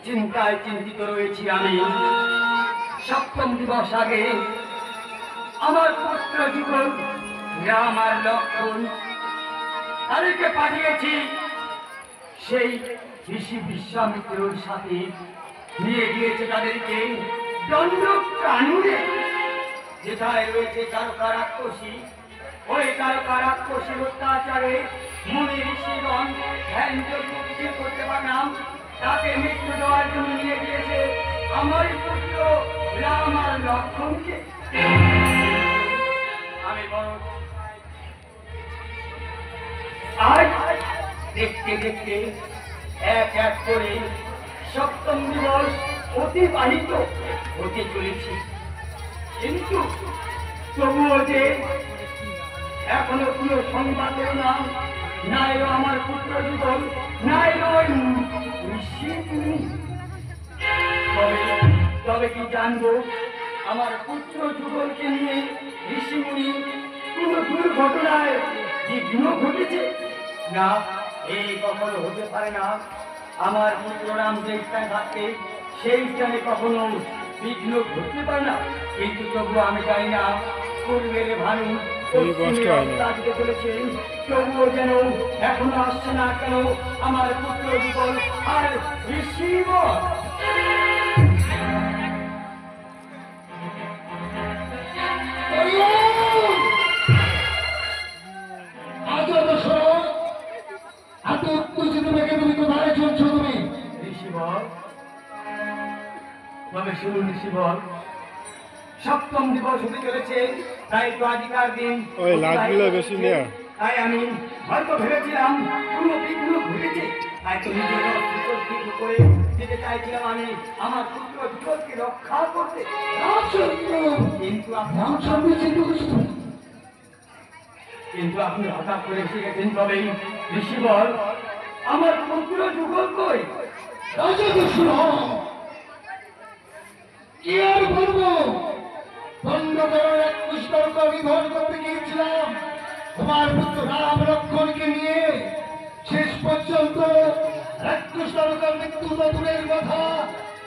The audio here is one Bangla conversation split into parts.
চিন্তায় চিন্তিত রয়েছি আমি। সপ্তম দিবস আগে আমার পুত্র যুগল রাম আর লক্ষণ তাদেরকে পাঠিয়েছি সেই ঋষি বিশ্বামিত্রর সাথে, নিয়ে গিয়েছে তাদেরকে দণ্ড কানুনে, যেটায় রয়েছে তারকা রাক্ষসী। ওই তারকা রাক্ষসীর অত্যাচারে মুনি ঋষিগণ ধ্যান যোগ্য কিছু করতে পারলাম, তাকে মৃত্যু দেওয়ার জন্য নিয়ে গিয়েছে আমার পুত্র রাম আর লক্ষণকে। আমি বড় আজ দেখতে দেখতে এক এক করে সপ্তম দিবস অতিবাহিত হতে চলেছে, কিন্তু তবুও যে এখনো কোনো সংবাদ এলো না, না এলো আমার পুত্র যুগল, না এলো তবে কি জানবো আমার পুত্র যুগলকে নিয়ে ঋষিমুনি কোন দুর্ঘটনায় বিঘ্ন ঘটেছে? না, এই কখনো হতে পারে না। আমার পুত্র রাম যে স্থানে থাকতে সেই স্থানে কখনো বিঘ্ন ঘটতে পারে না, কিন্তু তবুও আমি জানি না পূর্বের ভানু চলেছেন, তবুও যেন এখনো আসছে না কেন আমার পুত্র যুগল আর ঋষিব। শুনুন ঋষিবর, সপ্তম দিবস হতে চলেছে, তাই তো আজকার দিন তাই আমি হয়তো ভেবেছিলাম কোনো বিঘ্ন ঘটেছে, তাই তো নিজের করে যেতে চাইছিলাম আমি আমার পুত্র যুগলকে রক্ষা করতে, কিন্তু আপনি হঠাৎ করে এসে গেছেন। তবেই ঋষিবর, আমার পুত্র যুগল কই? কি আর বলবো, দণ্ডকরণ এক পুষ্করকে নিধন করতে গিয়েছিলাম তোমার পুত্র রাম লক্ষণকে নিয়ে। শেষ পর্যন্ত রাক্ষস তারকার মৃত্যু তো দূরের কথা,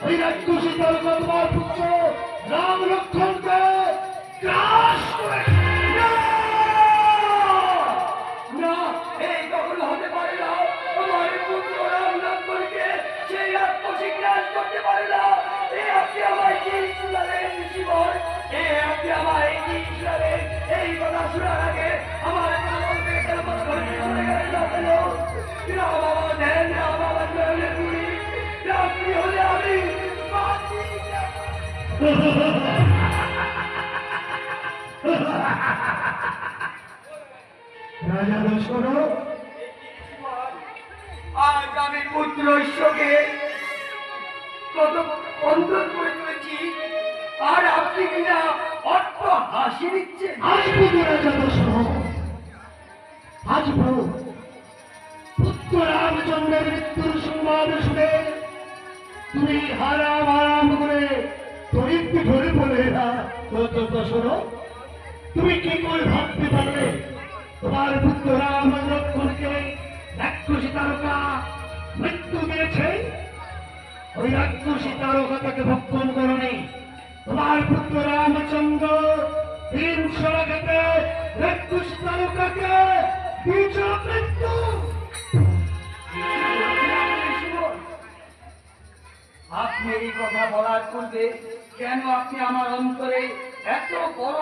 ওই রাক্ষসী তারকা তোমার পুত্র রাম লক্ষণকে গ্রাস করে। না, এই কখনো হতে পারে না। আমার পুত্র রাম লক্ষণকে সেই রাক্ষসী গ্রাস করতে পারে না। আপনি আমায় কি শুনালেন ঋষিবর? আপনি আমায় কি শুনালেন? এই কথা শোনার আগে আমার শুনে গেলেন না কেন? রাম আমার ধ্যান, রাম আমার নয়নের মুড়ি, রাত্রি হলে আমি রাজা দশরথ, আজ আমি পুত্র ঈশ্বরকে কত বন্ধন করে তুলেছি, আর আপনি কিনা অর্থ হাসি দিচ্ছেন। আসবো রাজা দশরথ, আসবো। পুত্র রামচন্দ্রের মৃত্যুর সংবাদ শুনে তুমি হারাম হারাম করে তরিত্ব ধরে বলে না দশরথ, তুমি কি করে ভাবতে পারলে তোমার পুত্র রাম লক্ষণকে রাক্ষসী তারকা মৃত্যু দিয়েছে? ওই রাক্ষসী তারকা তাকে ভক্ষণ করনি, তোমার পুত্র রামচন্দ্র হিংস লাগাতে রাক্ষসী তারকাকে দিয়েছে মৃত্যু। আপনি এই কথা বলার পূর্বে কেন আপনি আমার অন্তরে এত বড়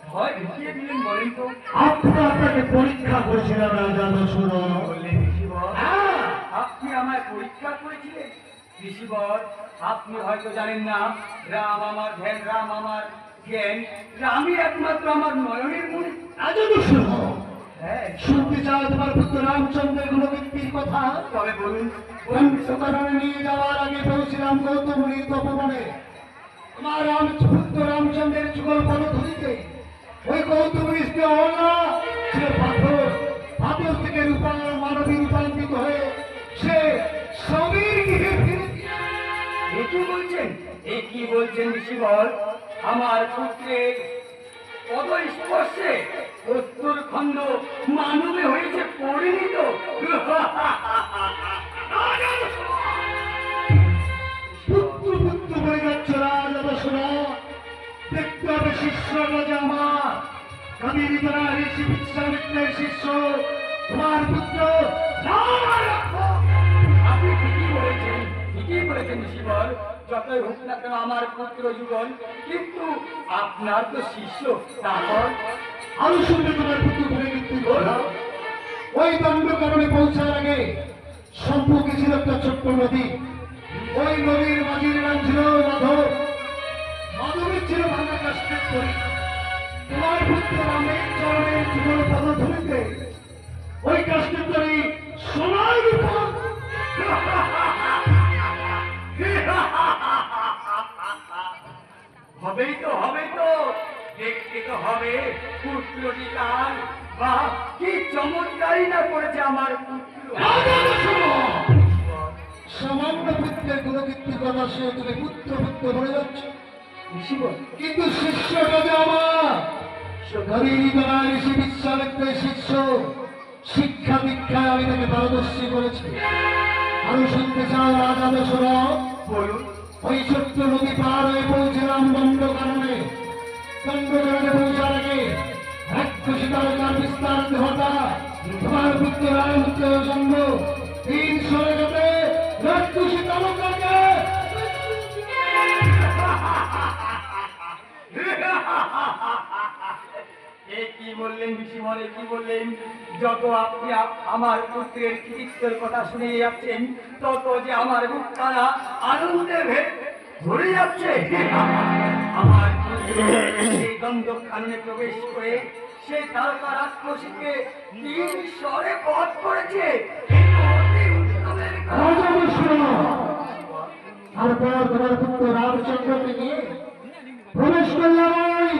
ভয় ঢুকিয়ে দিলেন বলেন তো? আপনাকে পরীক্ষা করেছিলাম রাজা দশরথ। বললেন ঋষিবর, আপনি আমায় পরীক্ষা করেছিলেন? ঋষিবর, আপনি হয়তো জানেন না, রাম আমার ধ্যান, রাম আমার জ্ঞান, রামই একমাত্র আমার নয়নের মণি। রাজা দশরথ, হ্যাঁ, শুনতে চাও তোমার পুত্র রামচন্দ্রের গুণবৃত্তির কথা? তবে বলুন। বংশকরণে নিয়ে যাওয়ার আগে পৌঁছিলাম গৌতমুনির তপবনে। তোমার পুত্র রামচন্দ্রের যুগল পদ ধরিতে ওই গৌতমুনি সে পাথর, পাথর থেকে মানবী রূপান্তরিত হয়ে সে সমীর গৃহে ফিরে। কি বলছেন? কি বলছেন ঋষিবর? আমার পুত্রের পদ স্পর্শে ৭০ খণ্ড মানবে হয়েছে পরিণত। কাবেরী তলা ঋষি বিশ্বামিত্রের শিষ্য তোমার পুত্র রাম। আপনি ঠিকই বলেছেন ঋষিবর। যতই হোক না কেন আমার পুত্র যুগল, কিন্তু আপনার তো শিষ্য, তারপর আরো শুনবে তোমার পুত্র ধরে মৃত্যু করল। ওই দণ্ডকারণে পৌঁছার আগে সম্পর্কে ছিল একটা ছোট্ট নদী। ওই নদীর মাঝির নাম ছিল মাধব। মাধবের ছিল ভাঙা কাষ্ঠের তরী। তোমার পুত্র রামের চরণের যুগল পদধূলিতে ওই কাষ্ঠের তরী সোনার রূপক। হবেই তো দেখতে তো হবে পুত্রটি কার। বা কি চমৎকারই না করেছে আমার পুত্র। সামান্য পুত্রের গুণকীর্তি কথা সে তুমি পুত্র পুত্র বলে যাচ্ছ, ঋষিবর, কিন্তু শিষ্যটা যে আমার কাবেরী তলা ঋষি বিশ্বামিত্রের শিষ্য। শিক্ষা দীক্ষায় আমি তাকে পারদর্শী করেছি। আরো শুনতে চাও রাজা দশরথ? বলুন। ওই ছোট্ট নদী পার হয়ে পৌঁছলাম দণ্ডকারণে। দণ্ডকারণে পৌঁছার আগে রাক্ষসী তারকার বিস্তার দেহতা তোমার পুত্র রামপুত্রের জন্য 300 রেখাতে রাক্ষসী তারকাকে এ কি বললেন ঋষিবর, এ কি বললেন? যত আপনি আমার পুত্রের কৃতিত্বের কথা শুনে যাচ্ছেন, তত যে আমার বুকখানা আনন্দে ভরে যাচ্ছে। আমার পুত্র এই দণ্ডকাননে প্রবেশ করে সেই তারকা রাক্ষসীকে 3 স্বরে বধ করেছে। এ তো অতি উত্তমের কাজ। রাজা দশরথ তারপর তোমার পুত্র রামচন্দ্রকে নিয়ে প্রবেশ করলাম ওই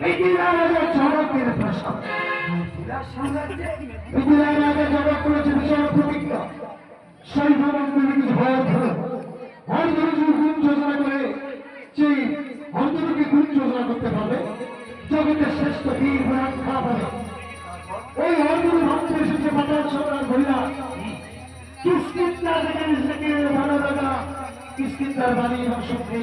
মিথিলা রাজা জনকের প্রাসাদ। মিথিলার সাম্রাজ্যে মিথিলা রাজা জনক করেছে বিশাল প্রতিজ্ঞা। সেই ভ্রমণগুলি কিছু ভয় ধরে অর্ধরূপী গুণ যোজনা করে সেই অর্ধরূপী গুণ যোজনা করতে পারবে জগতের শ্রেষ্ঠ বীর রক্ষা পাবে। ওই অর্ধরূপ ভাবতে এসেছে পাতাল সম্রাট হরিরা। কিষ্কিন্দার থেকে ভালো রাজা কিষ্কিন্দার বাণী এবং শক্তি